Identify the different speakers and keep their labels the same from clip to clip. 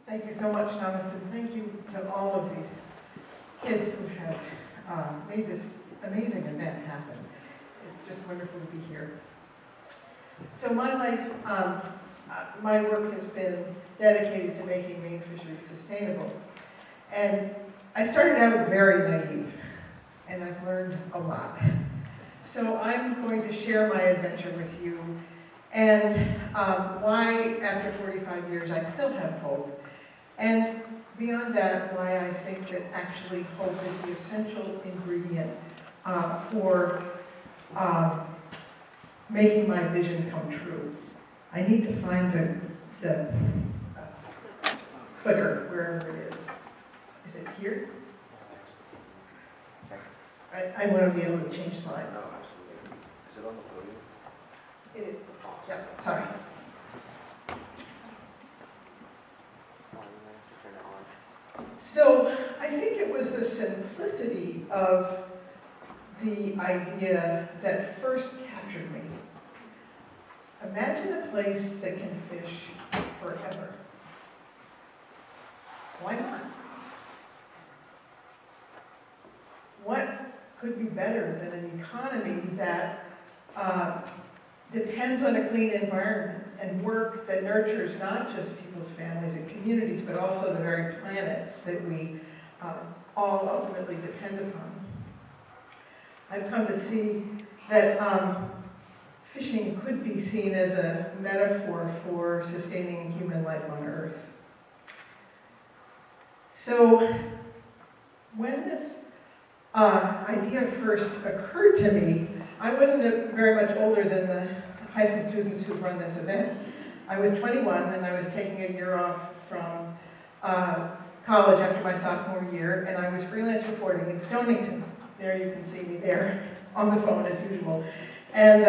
Speaker 1: Thank you so much, Thomas, and thank you to all of these kids who have made this amazing event happen. It's just wonderful to be here. So my life, my work has been dedicated to making marine fisheries sustainable. And I started out very naive, and I've learned a lot. So I'm going to share my adventure with you and why, after 45 years, I still have hope. And beyond that, why I think that actually hope is the essential ingredient for making my vision come true. I need to find the clicker, wherever it is. Is it here? I want to be able to change slides.
Speaker 2: No, absolutely. Is it on the podium?
Speaker 1: It is. Yeah, sorry. So I think it was the simplicity of the idea that first captured me. Imagine a place that can fish forever. Why not? What could be better than an economy that depends on a clean environment and work that nurtures not just people's families and communities, but also the very planet that we all ultimately depend upon. I've come to see that fishing could be seen as a metaphor for sustaining human life on Earth. So when this idea first occurred to me, I wasn't very much older than the high school students who run this event. I was 21 and I was taking a year off from college after my sophomore year, and I was freelance reporting in Stonington. There you can see me there on the phone as usual. And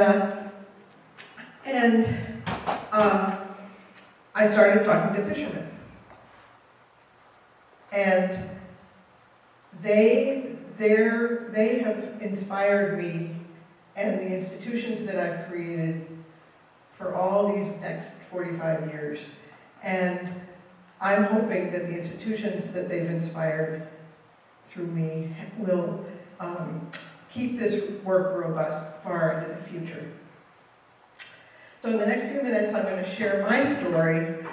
Speaker 1: I started talking to fishermen. And they have inspired me and the institutions that I've created for all these next 45 years. And I'm hoping that the institutions that they've inspired through me will keep this work robust far into the future. So in the next few minutes, I'm going to share my story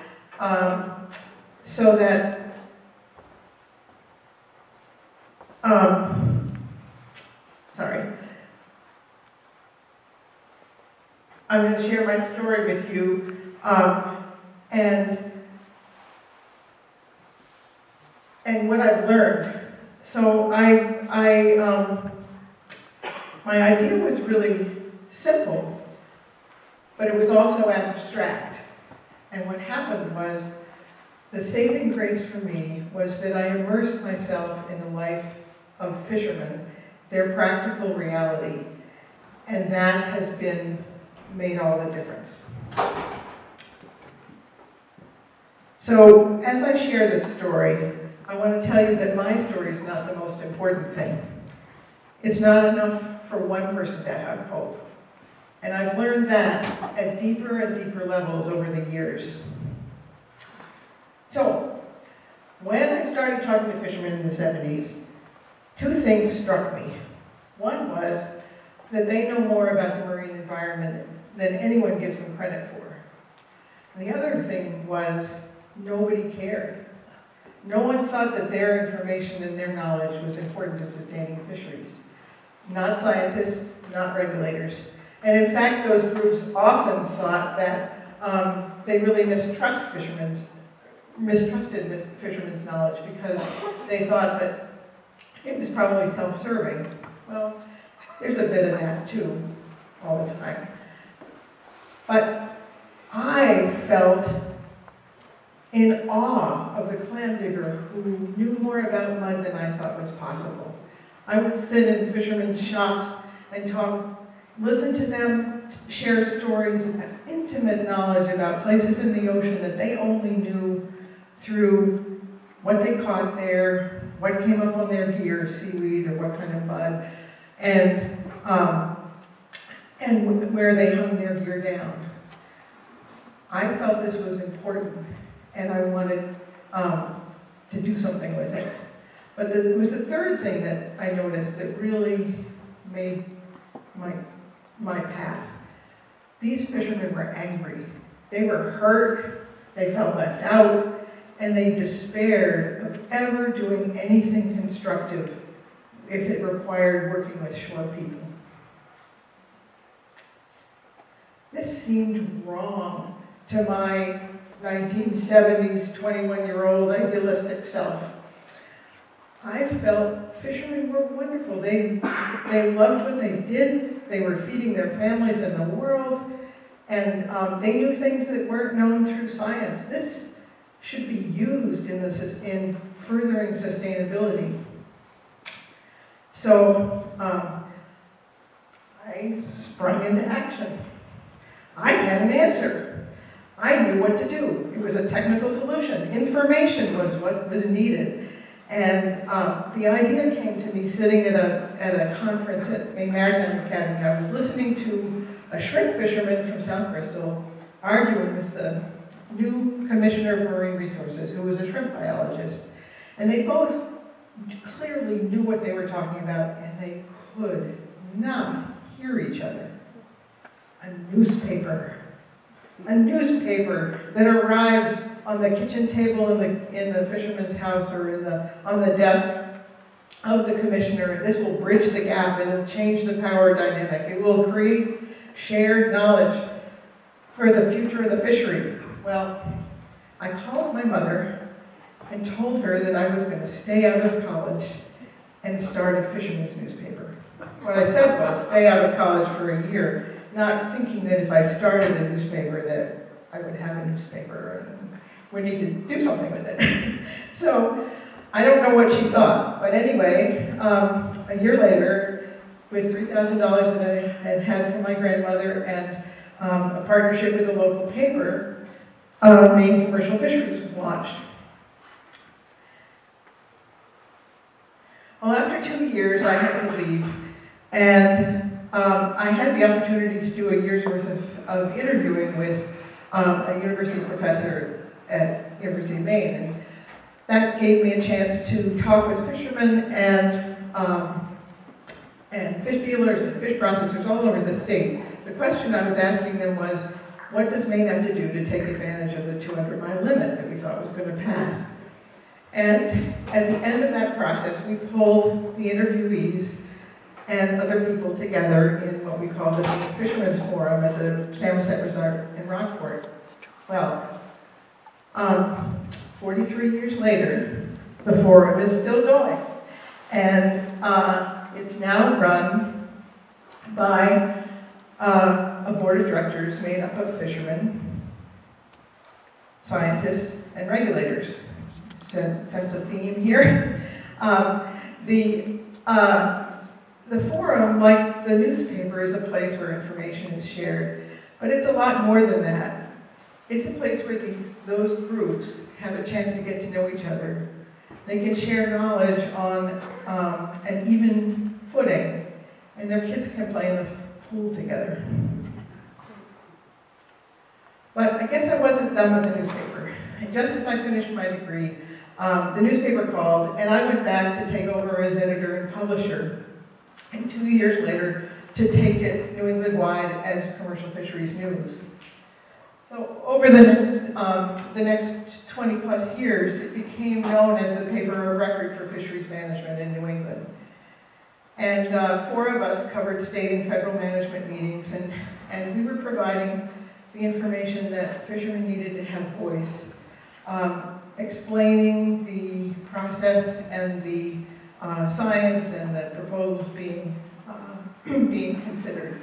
Speaker 1: so that I'm going to share my story with you, and what I've learned. So my idea was really simple, but it was also abstract. And what happened was, the saving grace for me was that I immersed myself in the life of fishermen, their practical reality, and that has made all the difference. So as I share this story, I want to tell you that my story is not the most important thing. It's not enough for one person to have hope. And I've learned that at deeper and deeper levels over the years. So, when I started talking to fishermen in the 70s, two things struck me. One was that they know more about the marine environment than anyone gives them credit for. And the other thing was nobody cared. No one thought that their information and their knowledge was important to sustaining fisheries. Not scientists, not regulators. And in fact, those groups often thought that they really mistrusted fishermen's knowledge because they thought that it was probably self-serving. Well, there's a bit of that too, all the time. But I felt in awe of the clam digger who knew more about mud than I thought was possible. I would sit in fishermen's shops and listen to them share stories of intimate knowledge about places in the ocean that they only knew through what they caught there, what came up on their gear, seaweed or what kind of mud, and where they hung their gear down. I felt this was important, and I wanted to do something with it. But it was the third thing that I noticed that really made my path. These fishermen were angry. They were hurt, they felt left out, and they despaired of ever doing anything constructive if it required working with shore people. This seemed wrong to my 1970s, 21-year-old idealistic self. I felt fishermen were wonderful. They loved what they did. They were feeding their families in the world. And they knew things that weren't known through science. This should be used in furthering sustainability. So I sprung into action. I had an answer. I knew what to do. It was a technical solution. Information was what was needed. And the idea came to me sitting at a conference at a maritime academy. I was listening to a shrimp fisherman from South Bristol arguing with the new commissioner of marine resources, who was a shrimp biologist. And they both clearly knew what they were talking about, and they could not hear each other. A newspaper that arrives on the kitchen table in the fisherman's house or on the desk of the commissioner. This will bridge the gap. It'll change the power dynamic. It will create shared knowledge for the future of the fishery. Well, I called my mother and told her that I was going to stay out of college and start a fisherman's newspaper. What I said was stay out of college for a year, not thinking that if I started a newspaper that I would have a newspaper and we need to do something with it. So I don't know what she thought, but anyway, a year later, with $3,000 that I had from my grandmother and a partnership with a local paper, Maine Commercial Fisheries was launched. Well, after 2 years, I had to leave, and I had the opportunity to do a year's worth of interviewing with a university professor at University of Maine, and that gave me a chance to talk with fishermen and fish dealers and fish processors all over the state. The question I was asking them was, what does Maine have to do to take advantage of the 200-mile limit that we thought was going to pass? And at the end of that process, we pulled the interviewees and other people together in what we call the Maine Fishermen's Forum at the Samoset Resort in Rockport. Well, 43 years later, the forum is still going. And it's now run by a board of directors made up of fishermen, scientists, and regulators. Sense of theme here. The forum, like the newspaper, is a place where information is shared, but it's a lot more than that. It's a place where those groups have a chance to get to know each other. They can share knowledge on an even footing, and their kids can play in the pool together. But I guess I wasn't done with the newspaper. And just as I finished my degree, the newspaper called, and I went back to take over as editor and publisher, and 2 years later to take it New England-wide as Commercial Fisheries News. So over the next 20 plus years, it became known as the paper of record for fisheries management in New England. And 4 of us covered state and federal management meetings, and we were providing the information that fishermen needed to have voice, explaining the process and the science and the proposals being considered.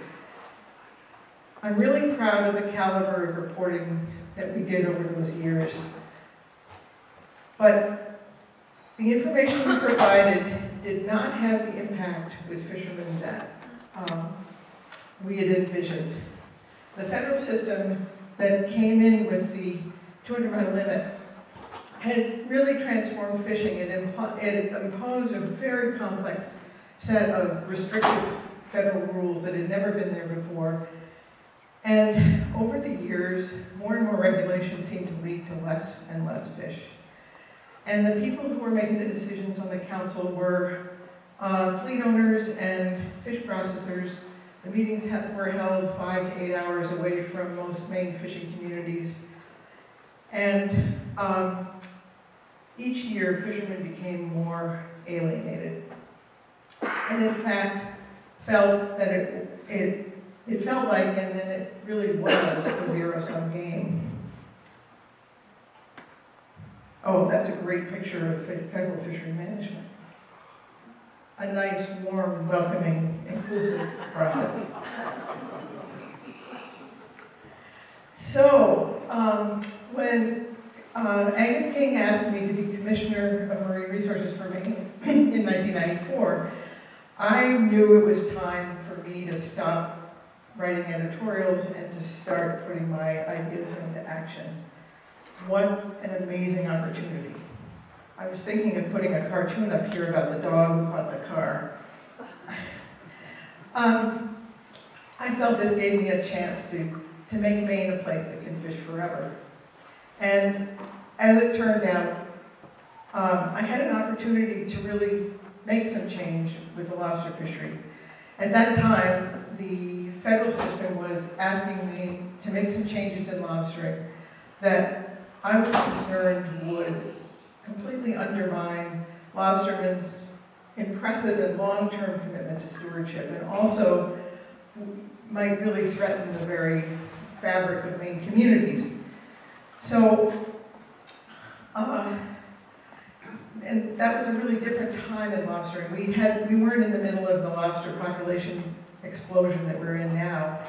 Speaker 1: I'm really proud of the caliber of reporting that we did over those years. But the information we provided did not have the impact with fishermen that we had envisioned. The federal system that came in with the 200-mile limit had really transformed fishing. It imposed a very complex set of restrictive federal rules that had never been there before. And over the years, more and more regulations seemed to lead to less and less fish. And the people who were making the decisions on the council were fleet owners and fish processors. The meetings were held 5 to 8 hours away from most main fishing communities. And each year, fishermen became more alienated. And in fact, felt that it felt like, and then it really was, a zero-sum game. Oh, that's a great picture of federal fishery management. A nice, warm, welcoming, inclusive process. So, when Angus King asked me to be Commissioner of Marine Resources for Maine in 1994, I knew it was time for me to stop writing editorials and to start putting my ideas into action. What an amazing opportunity. I was thinking of putting a cartoon up here about the dog who caught the car. I felt this gave me a chance to make Maine a place that can fish forever. And as it turned out, I had an opportunity to really make some change with the lobster fishery. At that time, the federal system was asking me to make some changes in lobstering that I was concerned would completely undermine lobstermen's impressive and long-term commitment to stewardship, and also might really threaten the very fabric of Maine communities. So, and that was a really different time in lobstering. We weren't in the middle of the lobster population explosion that we're in now.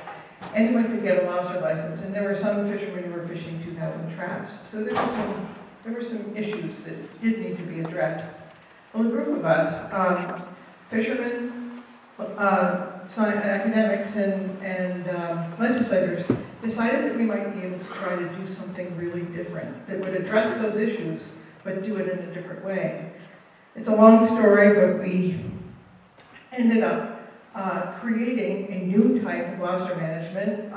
Speaker 1: Anyone could get a lobster license, and there were some fishermen who were fishing 2,000 traps. So there were some issues that did need to be addressed. Well, a group of us, fishermen, academics, and legislators, decided that we might be able to try to do something really different that would address those issues, but do it in a different way. It's a long story, but we ended up creating a new type of lobster management,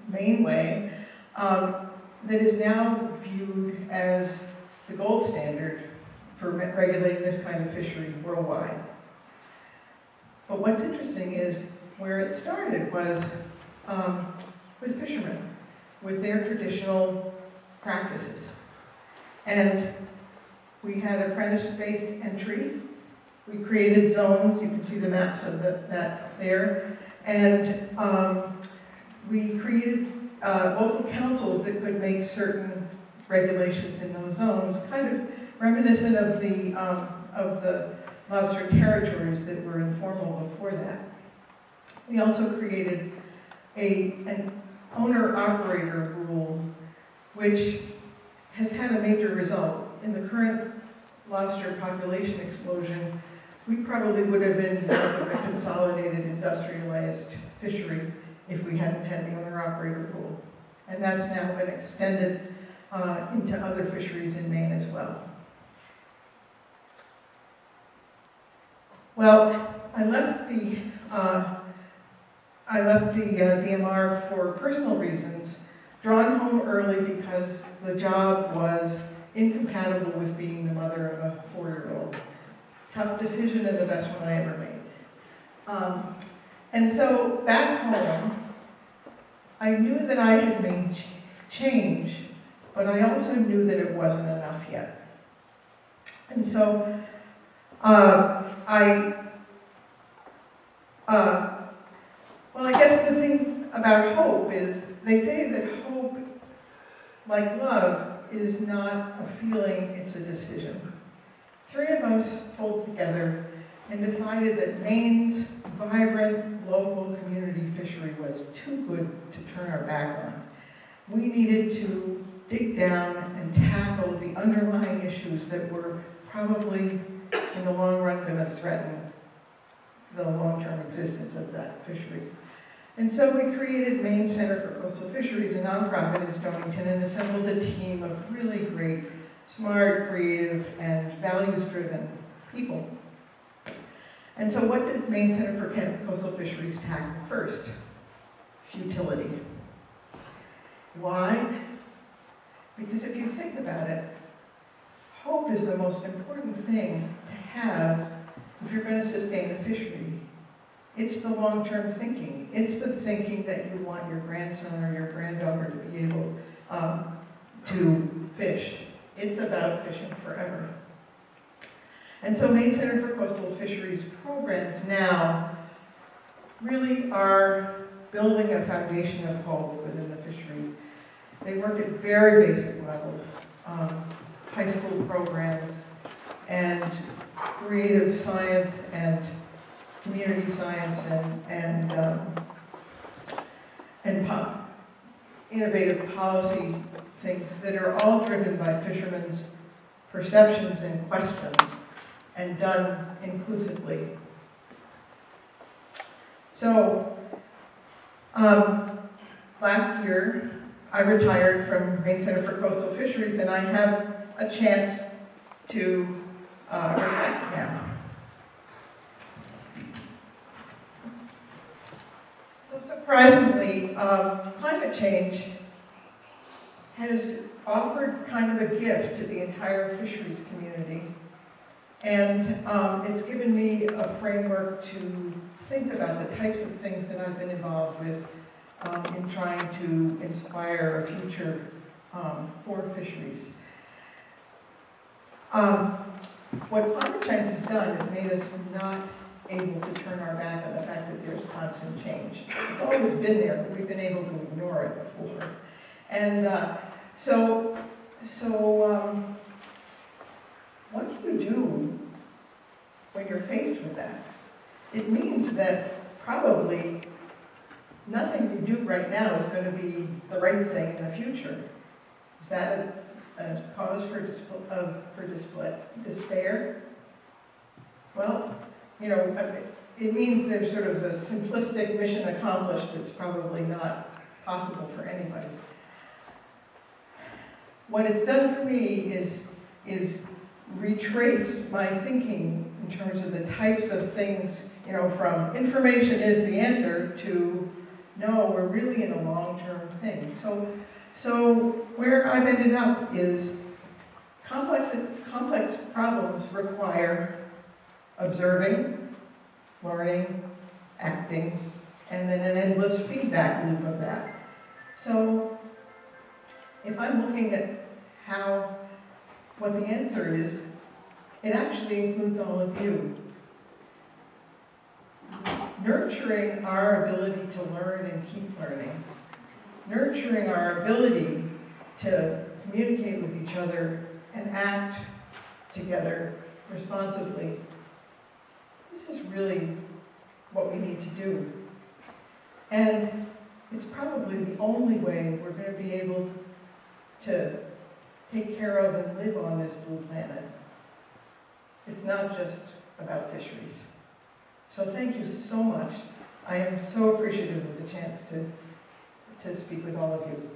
Speaker 1: Maine way, that is now viewed as the gold standard for regulating this kind of fishery worldwide. But what's interesting is where it started was with fishermen, with their traditional practices. And we had apprentice-based entry. We created zones, you can see the maps of that there, and we created local councils that could make certain regulations in those zones, kind of reminiscent of the lobster territories that were informal before that. We also created an owner-operator rule, which has had a major result. In the current lobster population explosion, we probably would have been a consolidated, industrialized fishery if we hadn't had the owner-operator rule. And that's now been extended into other fisheries in Maine as well. Well, I left the DMR for personal reasons, drawn home early because the job was incompatible with being the mother of a 4-year-old. Tough decision and the best one I ever made. And so back home, I knew that I had made change, but I also knew that it wasn't enough yet. And so I guess the thing about hope is, they say that hope, like love, is not a feeling, it's a decision. 3 of us pulled together and decided that Maine's vibrant local community fishery was too good to turn our back on. We needed to dig down and tackle the underlying issues that were probably, in the long run, going to threaten the long-term existence of that fishery. And so we created Maine Center for Coastal Fisheries, a nonprofit in Stonington, and assembled a team of really great, smart, creative, and values-driven people. And so what did Maine Center for Coastal Fisheries tackle first? Futility. Why? Because if you think about it, hope is the most important thing to have if you're going to sustain a fishery. It's the long-term thinking. It's the thinking that you want your grandson or your granddaughter to be able to fish. It's about fishing forever. And so Maine Center for Coastal Fisheries programs now really are building a foundation of hope within the fishery. They work at very basic levels, high school programs, and creative science and community science and innovative policy things that are all driven by fishermen's perceptions and questions and done inclusively. So, last year, I retired from Maine Center for Coastal Fisheries, and I have a chance to reflect now. So surprisingly, climate change has offered kind of a gift to the entire fisheries community. And it's given me a framework to think about the types of things that I've been involved with in trying to inspire a future for fisheries. What climate change has done is made us not able to turn our back on the fact that there's constant change. It's always been there, but we've been able to ignore it before. And so what do you do when you're faced with that? It means that probably nothing you do right now is going to be the right thing in the future. Is that a cause for despair? Well, you know, it means there's sort of a simplistic mission accomplished that's probably not possible for anybody. What it's done for me is retrace my thinking in terms of the types of things, you know, from information is the answer to, no, we're really in a long-term thing. So where I've ended up is complex problems require observing, learning, acting, and then an endless feedback loop of that. So if I'm looking at what the answer is, it actually includes all of you. Nurturing our ability to learn and keep learning. Nurturing our ability to communicate with each other and act together responsibly. This is really what we need to do. And it's probably the only way we're going to be able to take care of and live on this blue planet. It's not just about fisheries. So thank you so much. I am so appreciative of the chance to speak with all of you.